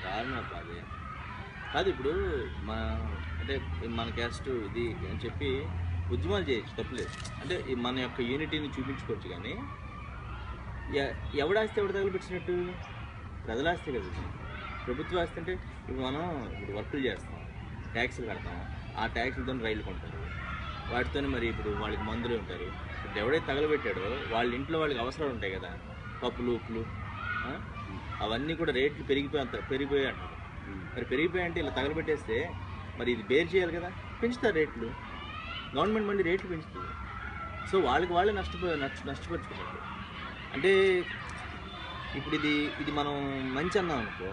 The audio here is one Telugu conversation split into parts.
దారుణం అబ్బా అది. కాదు ఇప్పుడు మా అంటే మన క్యాస్ట్ ఇది అని చెప్పి ఉద్యమాలు చేయొచ్చు తప్పులేదు. అంటే మన యొక్క యూనిటీని చూపించుకోవచ్చు కానీ ఎవడాస్తే ఎవడు తగలబెట్టినట్టు ప్రజలాస్తే కదా ఇది. ప్రభుత్వ ఆస్తి అంటే ఇప్పుడు మనం ఇప్పుడు వర్కులు చేస్తాం, ట్యాక్సులు కడతాం, ఆ ట్యాక్సులతో రైళ్ళు కొంటారు, వాటితోనే మరి ఇప్పుడు వాళ్ళకి మందులు ఉంటారు. ఇప్పుడు ఎవడైతే తగలబెట్టాడో వాళ్ళ ఇంట్లో వాళ్ళకి అవసరాలు ఉంటాయి కదా, పప్పులు ఉప్పులు ఆ? అవన్నీ కూడా రేట్లు పెరిగిపోయాయి అంటారు. మరి పెరిగిపోయాయంటే ఇలా తగలబెట్టేస్తే మరి ఇది బేర్ చేయాలి కదా, పెంచుతారు రేట్లు. గవర్నమెంట్ మళ్ళీ రేట్లు పెంచుతుంది. సో వాళ్ళే నష్టపరుచుకుంటారు. అంటే ఇప్పుడు ఇది మనం మంచి అన్నాం అనుకో,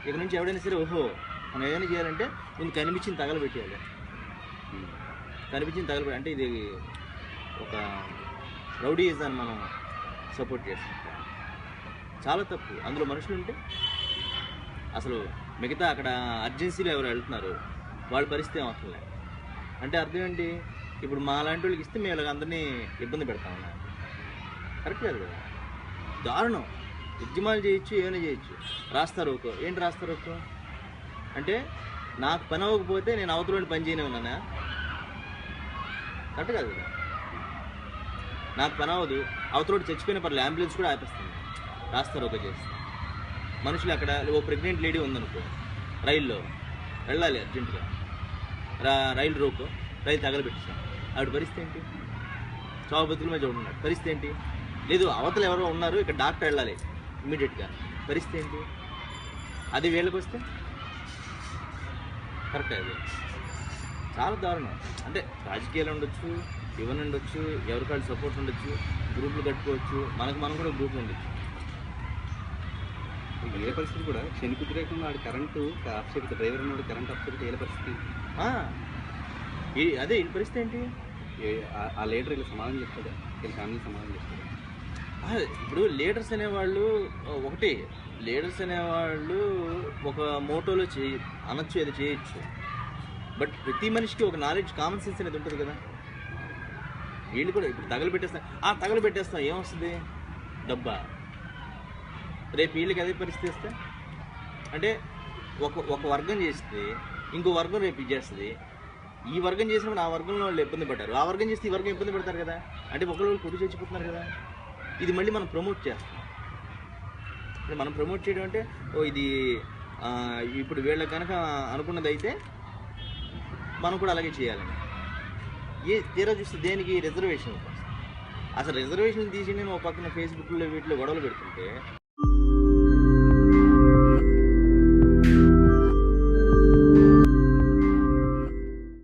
ఇక నుంచి ఎవడైనా సరే ఓహో మనం ఏదైనా చేయాలంటే ముందు కనిపించింది తగలబెట్టేయాలి. కనిపించింది తగలబెట్టి అంటే ఇది ఒక రౌడీయిజాన్ని మనం సపోర్ట్ చేస్తాం. చాలా తప్పు. అందులో మనుషులు ఉంటే అసలు మిగతా అక్కడ అర్జెన్సీలో ఎవరు వెళ్తున్నారు వాళ్ళ పరిస్థితి ఏమవుతుంది అంటే అర్థం ఏంటి? ఇప్పుడు మా లాంటి వాళ్ళకి ఇస్తే మేము ఇలాగ అందరినీ ఇబ్బంది పెడతామన్నా, కరెక్ట్ కాదు కదా. దారుణం. ఉద్యమాలు చేయొచ్చు, ఏమైనా చేయొచ్చు. రాస్తారు ఒక్కో ఏంటి రాస్తారు ఒక్కో అంటే నాకు పని అవ్వకపోతే నేను అవతల పని చేయనే ఉన్నానా? కరెక్ట్ కాదు కదా. నాకు పని అవ్వదు, అవతల చచ్చిపోయిన పర్లేదు అంబులెన్స్ కూడా ఆపేస్తుంది, రాస్తారు ఒక చేసి. మనుషులు అక్కడ ఓ ప్రెగ్నెంట్ లేడీ ఉందనుకో, రైల్లో వెళ్ళాలి అర్జెంటుగా, రైలు రోకో, రైలు తగలబెట్టిస్తాం, ఆవిడ పరిస్థితి ఏంటి? చావు బతుకుల మీద చూడున్నాడు, పరిస్థితి ఏంటి? లేదు అవతల ఎవరో ఉన్నారు, ఇక్కడ డాక్టర్ వెళ్ళాలి ఇమీడియట్గా, పరిస్థితి ఏంటి? అది వీళ్ళకి వస్తే కరెక్ట్. అది చాలా దారుణం. అంటే రాజకీయాలు ఉండొచ్చు, ఇవన్నీ ఉండొచ్చు, ఎవరికాళ్ళు సపోర్ట్ ఉండొచ్చు, గ్రూపులు కట్టుకోవచ్చు, మనం కూడా గ్రూపులు ఉండొచ్చు. ఏ పరిస్థితి కూడా శని కుదిరేకుండా ఆడు కరెంటు ఆఫ్ చేయకపోతే, డ్రైవర్ ఉన్నాడు కరెంట్ ఆఫ్ చేయకపోతే ఏ పరిస్థితి? అదే ఈ పరిస్థితి ఏంటి? ఆ లీడర్ ఇలా సమాధానం చెప్తాడు, వీళ్ళ ఫ్యామిలీ సమాధానం చెప్తాడు. ఇప్పుడు లీడర్స్ అనేవాళ్ళు ఒకటి, లీడర్స్ అనేవాళ్ళు ఒక మోటోలో అనొచ్చు, ఏదో చేయొచ్చు. బట్ ప్రతి మనిషికి ఒక నాలెడ్జ్, కామన్ సెన్స్ అనేది ఉంటుంది కదా. వీళ్ళు కూడా ఇప్పుడు తగలబెట్టేస్తాం ఏమొస్తుంది? డబ్బా. రేపు వీళ్ళకి అదే పరిస్థితి వస్తే అంటే ఒక వర్గం చేస్తే ఇంకో వర్గం రేపు ఇచ్చేస్తుంది. ఈ వర్గం చేసినప్పుడు ఆ వర్గంలో వాళ్ళు ఇబ్బంది పడ్డారు, ఆ వర్గం చేస్తే ఈ వర్గం ఇబ్బంది పడతారు కదా. అంటే ఒకళ్ళు కొట్టు చచ్చిపోతున్నారు కదా. ఇది మళ్ళీ మనం ప్రమోట్ చేస్తాం. అంటే మనం ప్రమోట్ చేయడం అంటే ఇది ఇప్పుడు వీళ్ళకి కనుక అనుకున్నది అయితే మనం కూడా అలాగే చేయాలని. తీరా చూస్తే దేనికి? రిజర్వేషన్ కోసం. అసలు రిజర్వేషన్ తీసి నేను ఒక పక్కన ఫేస్బుక్లో వీటిలో గొడవలు పెడుతుంటే